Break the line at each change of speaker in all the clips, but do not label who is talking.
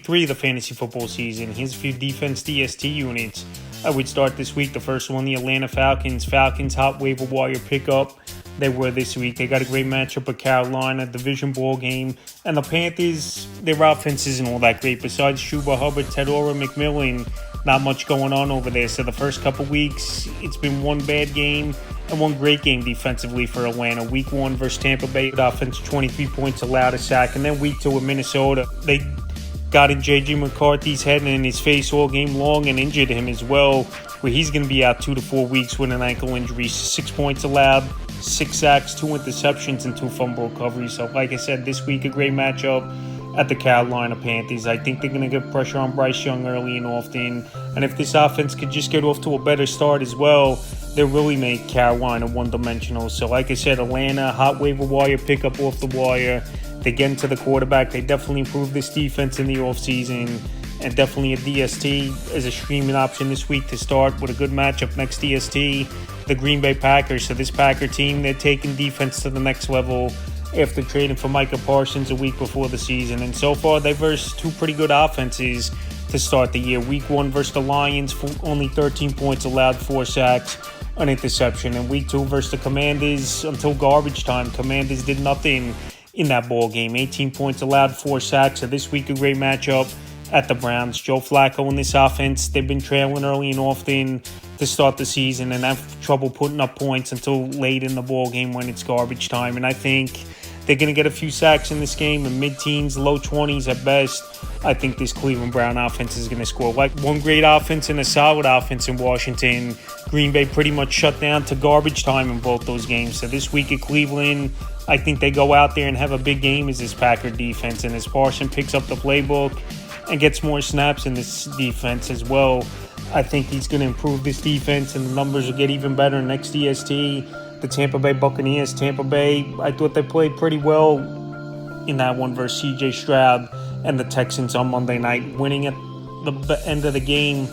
week 3 of the fantasy football season. Here's a few defense DST units. I would start this week. The first one, the Atlanta Falcons. Falcons hot waiver wire pickup. They were this week. They got a great matchup with Carolina, division ball game. And the Panthers, their offense isn't all that great. Besides Chuba Hubbard, Tedora, McMillan, not much going on over there. So the first couple weeks, it's been one bad game and one great game defensively for Atlanta. Week 1 versus Tampa Bay, offense 23 points allowed, a sack. And then week 2 with Minnesota, they got in J.J. McCarthy's head and in his face all game long and injured him as well, where he's going to be out 2 to 4 weeks with an ankle injury. 6 points allowed, 6 sacks, 2 interceptions, and 2 fumble recoveries. So like I said, this week a great matchup at the Carolina Panthers. I think they're going to get pressure on Bryce Young early and often. And if this offense could just get off to a better start as well, they'll really make Carolina one-dimensional. So like I said, Atlanta, hot waiver wire pickup off the wire. They get into the quarterback. They definitely improved this defense in the offseason. And definitely a DST as a streaming option this week to start with a good matchup next DST, the Green Bay Packers. So this Packer team, they're taking defense to the next level after trading for Micah Parsons a week before the season. And so far, they've versed 2 pretty good offenses to start the year. Week 1 versus the Lions, only 13 points allowed, 4 sacks, an interception. And week 2 versus the Commanders, until garbage time, Commanders did nothing in that ball game. 18 points allowed, 4 sacks. So this week, a great matchup at the Browns. Joe Flacco in this offense, they've been trailing early and often to start the season and have trouble putting up points until late in the ball game when it's garbage time. And I think they're going to get a few sacks in this game, in mid-teens, low 20s at best. I think this Cleveland Brown offense is going to score. Like one great offense and a solid offense in Washington. Green Bay pretty much shut down to garbage time in both those games. So this week at Cleveland, I think they go out there and have a big game as this Packer defense. And as Parsons picks up the playbook and gets more snaps in this defense as well, I think he's going to improve this defense and the numbers will get even better next DST. The Tampa Bay Buccaneers. Tampa Bay, I thought they played pretty well in that one versus C.J. Stroud and the Texans on Monday night, winning at the end of the game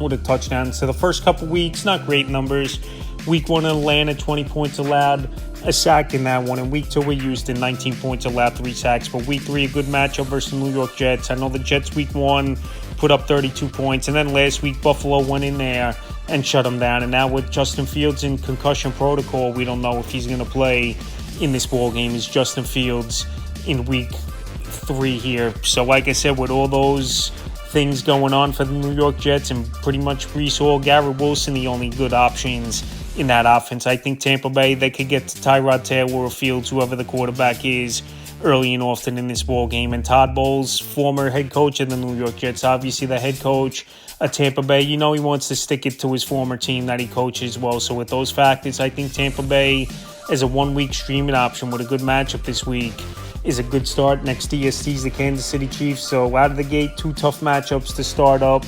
with a touchdown. So the first couple weeks, not great numbers. Week 1 in Atlanta, 20 points allowed, a sack in that one. And week 2 with Houston, 19 points allowed, 3 sacks. But week 3, a good matchup versus the New York Jets. I know the Jets week 1 put up 32 points. And then last week, Buffalo went in there and shut him down. And now with Justin Fields in concussion protocol, we don't know if he's going to play in this ball game. Is Justin Fields in week 3 here. So like I said, with all those things going on for the New York Jets and pretty much Breece Hall, Garrett Wilson, the only good options in that offense. I think Tampa Bay, they could get to Tyrod Taylor or Fields, whoever the quarterback is, early and often in this ball game. And Todd Bowles, former head coach of the New York Jets, obviously the head coach at Tampa Bay, he wants to stick it to his former team that he coaches well. So with those factors, I think Tampa Bay as a 1-week streaming option with a good matchup this week is a good start. Next DST is the Kansas City Chiefs. So out of the gate, 2 tough matchups to start up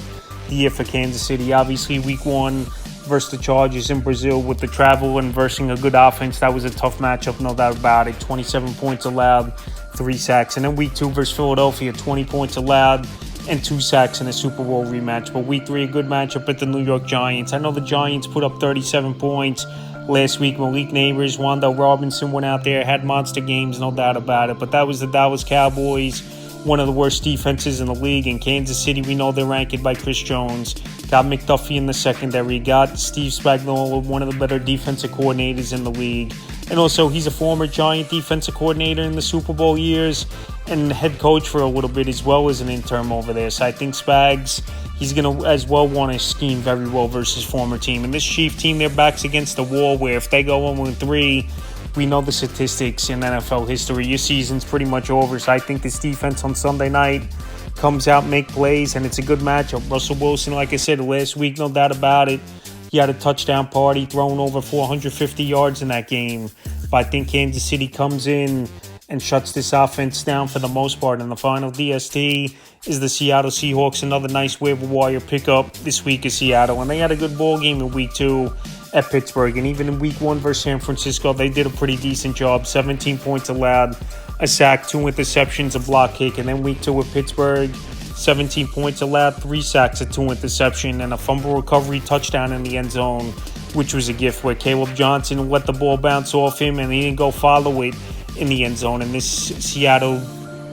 the year for Kansas City. Obviously week 1 versus the Chargers in Brazil with the travel and versus a good offense. That was a tough matchup, no doubt about it. 27 points allowed, 3 sacks. And then week 2 versus Philadelphia, 20 points allowed and 2 sacks in a Super Bowl rematch. But week 3, a good matchup at the New York Giants. I know the Giants put up 37 points last week. Malik Neighbors, Wanda Robinson went out there, had monster games, no doubt about it. But that was the Dallas Cowboys, one of the worst defenses in the league. In Kansas City, we know they're ranked by Chris Jones. Got McDuffie in the secondary. Got Steve Spagnuolo, one of the better defensive coordinators in the league. And also, he's a former Giant defensive coordinator in the Super Bowl years and head coach for a little bit as well as an interim over there. So I think Spags, he's going to as well want to scheme very well versus his former team. And this Chief team, their back's against the wall where if they go 1-3, we know the statistics in NFL history. Your season's pretty much over. So I think this defense on Sunday night comes out, make plays, and it's a good matchup. Russell Wilson, like I said, last week, no doubt about it, he had a touchdown party, throwing over 450 yards in that game. But I think Kansas City comes in and shuts this offense down for the most part. And the final DST is the Seattle Seahawks. Another nice waiver wire pickup this week is Seattle. And they had a good ball game in week 2 at Pittsburgh. And even in week 1 versus San Francisco, they did a pretty decent job. 17 points allowed, a sack, 2 interceptions, a block kick. And then week 2 with Pittsburgh, 17 points allowed, 3 sacks, a 2 interception, and a fumble recovery touchdown in the end zone, which was a gift where Caleb Johnson let the ball bounce off him and he didn't go follow it in the end zone. And this Seattle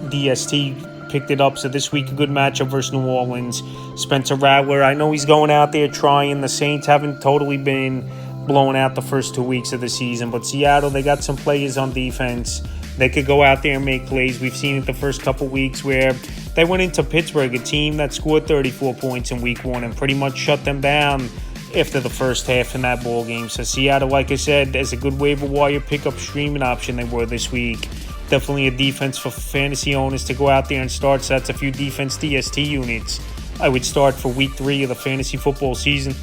DST picked it up. So this week, a good matchup versus New Orleans. Spencer Rattler, I know he's going out there trying. The Saints haven't totally been blown out the first 2 weeks of the season, but Seattle, they got some players on defense. They could go out there and make plays. We've seen it the first couple weeks where they went into Pittsburgh, a team that scored 34 points in week 1 and pretty much shut them down after the first half in that ball game. So Seattle, like I said, is a good waiver wire pickup streaming option they were this week. Definitely a defense for fantasy owners to go out there and start. So that's a few defense DST units I would start for week 3 of the fantasy football season.